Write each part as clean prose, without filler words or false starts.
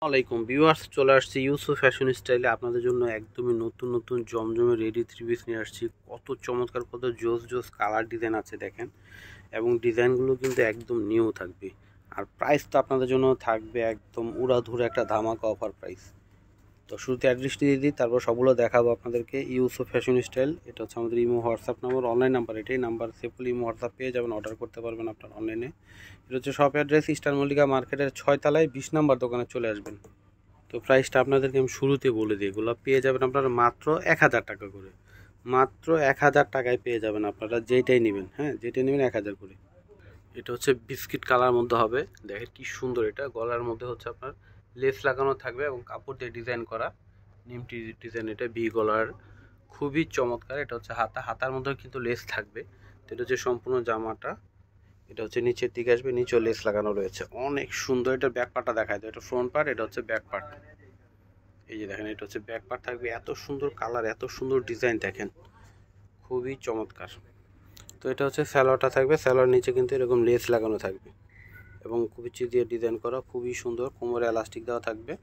আসসালামাইকুম ভিউয়ার্স, চলে আসছি ইউসুফ ফ্যাশন স্টাইলে আপনাদের জন্য একদমই নতুন নতুন জমজমে রেডি থ্রি পিস নিয়ে আসছি। কত চমৎকার, কত জোস জোস কালার ডিজাইন আছে দেখেন, এবং ডিজাইনগুলো কিন্তু একদম নিউ থাকবে। আর প্রাইস তো আপনাদের জন্য থাকবে একদম উড়াধুরা একটা ধামাকা অফার প্রাইস। তো শুরুতে অ্যাড্রেসটি দিয়ে দিই, তারপর সবগুলো দেখাবো আপনাদেরকে। ইউসুফ ফ্যাশন স্টাইল, এটা হচ্ছে আমাদের imo WhatsApp number, online number. এটাই নাম্বার সিম্পল ইমো হোয়াটসঅ্যাপ পেয়ে যাবেন, অর্ডার করতে পারবেন আপনার অনলাইনে। এটা হচ্ছে শপ অ্যাড্রেস ইস্টার মল্লিকা মার্কেটের 6 তলায় 20 নাম্বার দোকানে চলে আসবেন। তো প্রাইসটা আপনাদেরকে আমি শুরুতে বলে দিই, এগুলো পেয়ে যাবেন আপনারা মাত্র 1000 টাকা করে। মাত্র 1000 টাকায় পেয়ে যাবেন আপনারা যেইটাই নেবেন। হ্যাঁ, যেটাই নেবেন 1000 করে। এটা হচ্ছে বিস্কিট কালার মধ্যে হবে, দেখেন কি সুন্দর। এটা গলার মধ্যে হচ্ছে আপনার লেস লাগানো থাকবে এবং কাপড় দিয়ে ডিজাইন করা নিমটি ডিজাইন। এটা ভি গলার, খুবই চমৎকার। এটা হচ্ছে হাতার মধ্যে কিন্তু লেস থাকবে। তো এটা হচ্ছে সম্পূর্ণ জামাটা। এটা হচ্ছে নিচের দিকে আসবে, নিচেও লেস লাগানো রয়েছে, অনেক সুন্দর। এটার ব্যাক পার্টটা দেখায় দেয়, এটা ফ্রন্ট পার্ট, এটা হচ্ছে ব্যাক পার্ট। এই যে দেখেন, এটা হচ্ছে ব্যাক পার্ট থাকবে। এত সুন্দর কালার, এত সুন্দর ডিজাইন দেখেন, খুবই চমৎকার। তো এটা হচ্ছে স্যালোয়ারটা থাকবে, স্যালোয়ার নিচে কিন্তু এরকম লেস লাগানো থাকবে এবং কুচি দিয়ে ডিজাইন করা, খুবই সুন্দর। কোমরে এলাস্টিক দেওয়া থাকবে।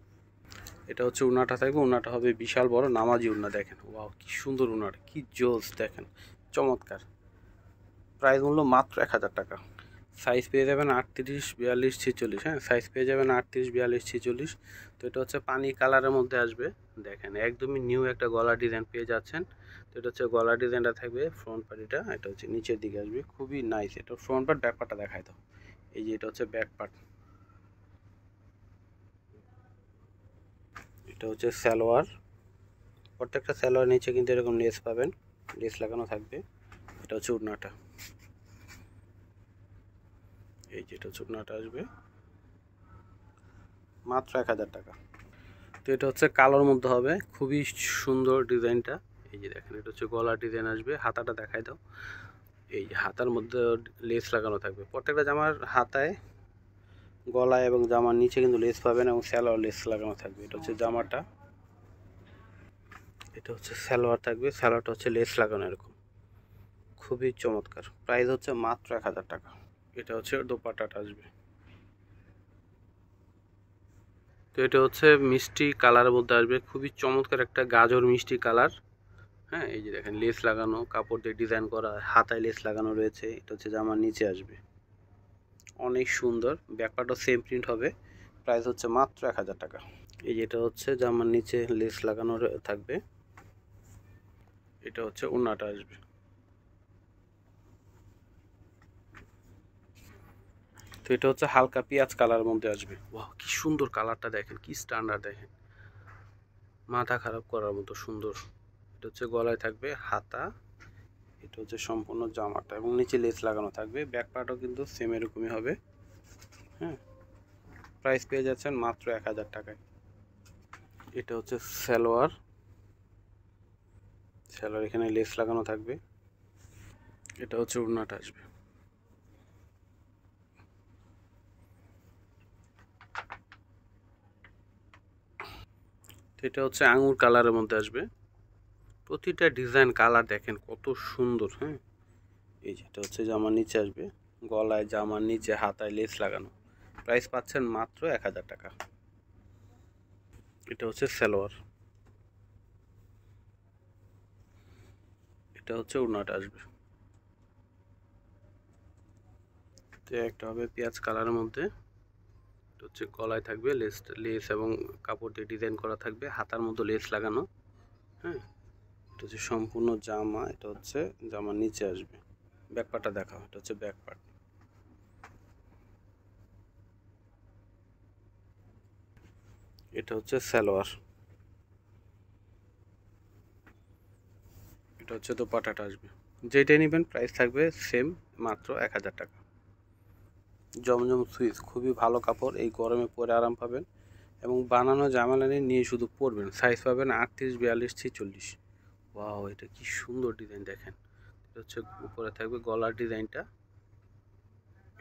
এটা হচ্ছে উন্নাটা থাকবে, উন্নাটা হবে বিশাল বড় নামাজি উন্না। দেখেন ওয়াও, কি সুন্দর উন্নাটা, কি জোস দেখেন, চমৎকার। প্রাইস মূল্য মাত্র 1000 টাকা। সাইজ পেয়ে যাবেন 38, 42, 46। হ্যাঁ, সাইজ পেয়ে যাবেন 38, 42, 46। তো এটা হচ্ছে পানি কালারের মধ্যে আসবে। দেখেন একদমই নিউ একটা গলা ডিজাইন পেয়ে যাচ্ছেন। তো এটা হচ্ছে গলা ডিজাইনটা থাকবে, ফ্রন্ট পার্টিটা এটা হচ্ছে নিচের দিকে আসবে, খুবই নাইস। এটা ফ্রন্ট পার্ট, ব্যাক পার্টটা দেখায় দাও। এই যে এটা হচ্ছে ব্যাক পার্ট, এটা হচ্ছে সালোয়ার। প্রত্যেকটা সালোয়ার নিচে কিন্তু এরকম লেস পাবেন, লেস লাগানো থাকবে। এটা হচ্ছে ওড়নাটা, এই যে এটা হচ্ছে ওড়নাটা আসবে মাত্র 1000 টাকা। তো এটা হচ্ছে কালোর মধ্যে হবে, খুবই সুন্দর ডিজাইনটা। এই যে দেখেন, এটা হচ্ছে গলার ডিজাইন আসবে। হাতাটা দেখাই দাও। এই যে হাতার মধ্যে লেস লাগানো থাকবে। প্রত্যেকটা জামার হাতায়, গলায় এবং জামার নিচে কিন্তু লেস পাবেন এবং সালোয়ার লেস লাগানো থাকবে। এটা হচ্ছে জামাটা, এটা হচ্ছে সালোয়ার থাকবে, সালোয়ারটা হচ্ছে লেস লাগানো এরকম, খুবই চমৎকার। প্রাইস হচ্ছে মাত্র 1000 টাকা। এটা হচ্ছে দোপাট্টাটা আসবে। তো এটা হচ্ছে মিষ্টি কালারের মধ্যে আসবে, খুবই চমৎকার একটা গাজর মিষ্টি কালার। হ্যাঁ, এই যে দেখেন লেস লাগানো, কাপড় দিয়ে ডিজাইন করা, হাতায় লেস লাগানো রয়েছে। এটা হচ্ছে জামার নিচে আসবে, অনেক সুন্দর। ব্যাকপার্টও সেম প্রিন্ট হবে। প্রাইস হচ্ছে মাত্র 1000 টাকা। এই যেটা হচ্ছে জামার নিচে লেস লাগানো থাকবে। এটা হচ্ছে ওড়নাটা আসবে। তো এটা হচ্ছে হালকা পেঁয়াজ কালারের মধ্যে আসবে। ওয়াও, কি সুন্দর কালারটা দেখেন, কি স্ট্যান্ডার্ড দেখেন, মাথা খারাপ করার মতো সুন্দর। এটা হচ্ছে গলায় থাকবে হাতা, এটা হচ্ছে সম্পূর্ণ জামাটা এবং নিচে লেস লাগানো থাকবে। ব্যাক পার্টও কিন্তু সেম এরকমই হবে। হ্যাঁ, প্রাইস পেয়ে যাচ্ছেন মাত্র 1000 টাকায়। এটা হচ্ছে সালোয়ার, সালোয়ার এখানে লেস লাগানো থাকবে। এটা হচ্ছে ওড়নাটা আসবে। এটা হচ্ছে আঙুর কালারের মধ্যে আসবে। প্রতিটা ডিজাইন কালার দেখেন কত সুন্দর। হ্যাঁ, এই যেটা হচ্ছে জামার নিচে আসবে, গলায়, জামার নিচে, হাতায় লেস লাগানো। প্রাইস পাচ্ছেন মাত্র 1000 টাকা। এটা হচ্ছে সালোয়ার, এটা হচ্ছে ওড়নাটা আসবে। তো একটা হবে পেঁয়াজ কালারের মধ্যে। এটা হচ্ছে গলায় থাকবে লেস, লেস এবং কাপড় দিয়ে ডিজাইন করা থাকবে, হাতার মধ্যে লেস লাগানো। হ্যাঁ, এটা হচ্ছে সম্পূর্ণ জামা। এটা হচ্ছে জামার নিচে আসবে। ব্যাক পার্টটা দেখাও, এটা হচ্ছে ব্যাক পার্ট। এটা হচ্ছে সালোয়ার, এটা হচ্ছে দোপাট্টাটা আসবে। যেটাই নেবেন প্রাইস থাকবে সেম, মাত্র 1000 টাকা। জমজম সুইচ, খুবই ভালো কাপড়, এই গরমে পরে আরাম পাবেন এবং বানানো জামালা নিয়ে শুধু পরবেন। সাইজ পাবেন 38, 42, 46। ওয়াও, এটা কি সুন্দর ডিজাইন দেখেন। এটা হচ্ছে উপরে থাকবে গলার ডিজাইনটা,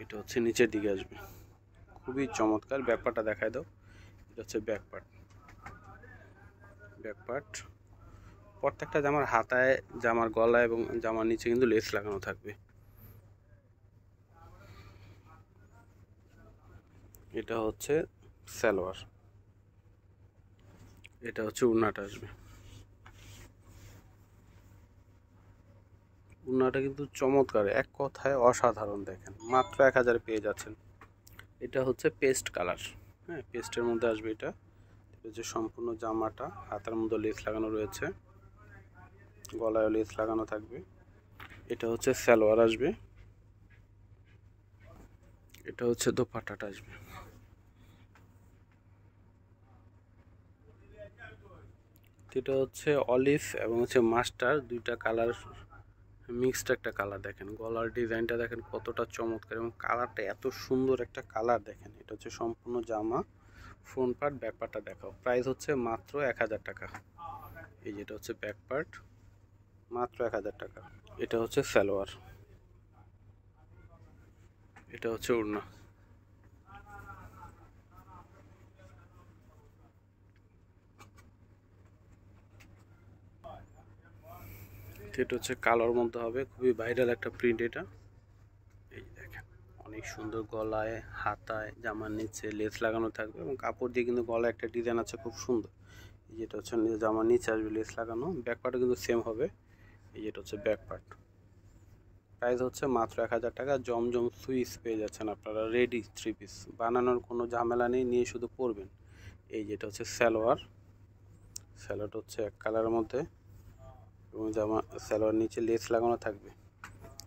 এটা হচ্ছে নিচের দিকে আসবে, খুবই চমৎকার। ব্যাক পার্টটা দেখায় দাও। এটা হচ্ছে ব্যাক পার্ট, ব্যাক পার্ট। প্রত্যেকটা জামার হাতায়, জামার গলায় এবং জামার নিচে কিন্তু লেস লাগানো থাকবে। এটা হচ্ছে সালোয়ার, এটা হচ্ছে উন্নাটা আসবে। উন্নাটা কিন্তু চমৎকার, এক কথায় অসাধারণ। দেখেন মাত্র 1000 পেয়ে যাচ্ছেন। এটা হচ্ছে পেস্ট কালার, হ্যাঁ পেস্টের মধ্যে আসবে এটা। যে সম্পূর্ণ জামাটা হাতার মধ্যে লেস লাগানো রয়েছে, গলায় লেস লাগানো থাকবে। এটা হচ্ছে সালোয়ার আসবে, এটা হচ্ছে দোপাট্টাটা আসবে। এটা হচ্ছে অলিভ এবং হচ্ছে মাস্টার, দুইটা কালার মিক্সড একটা কালার। দেখেন গলার ডিজাইনটা দেখেন কতটা চমৎকার এবং কালারটা এত সুন্দর একটা কালার। দেখেন এটা হচ্ছে সম্পূর্ণ জামা, ফ্রন্ট পার্ট ব্যাক পার্টটা দেখাও। প্রাইস হচ্ছে মাত্র 1000 টাকা। এই যেটা হচ্ছে ব্যাক পার্ট, মাত্র 1000 টাকা। এটা হচ্ছে সালোয়ার, এটা হচ্ছে ওড়না। এটা হচ্ছে কালোর মধ্যে হবে, খুবই ভাইরাল একটা প্রিন্ট এটা। এই দেখেন অনেক সুন্দর, গলায় হাতায় জামার নিচে লেস লাগানো থাকবে এবং কাপড় দিয়ে কিন্তু গলায় একটা ডিজাইন আছে খুব সুন্দর। এই যেটা হচ্ছে জামার নিচে আসবে লেস লাগানো, ব্যাক পার্টও কিন্তু সেম হবে। এই যেটা হচ্ছে ব্যাক পার্ট। প্রাইস হচ্ছে মাত্র 1000 টাকা। জমজম সুইস পেয়ে যাচ্ছেন আপনারা, রেডি 3 পিস, বানানোর কোনো ঝামেলা নেই, নিয়ে শুধু পরবেন। এই যেটা হচ্ছে সালোয়ার, সালোয়ারটা হচ্ছে এক কালারের মধ্যে এবং জামা সালোয়ার নিচে লেস লাগানো থাকবে।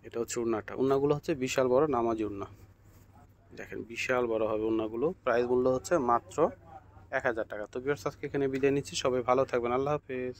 এটা হচ্ছে ওড়নাটা, ওড়নাগুলো হচ্ছে বিশাল বড় নামাজি ওড়না। দেখেন বিশাল বড় হবে ওড়নাগুলো। প্রাইস মূল্য হচ্ছে মাত্র 1000 টাকা। তো ভিউয়ার্স আজকে এখানে বিদায় নিচ্ছি, সবাই ভালো থাকবেন, আল্লাহ হাফেজ।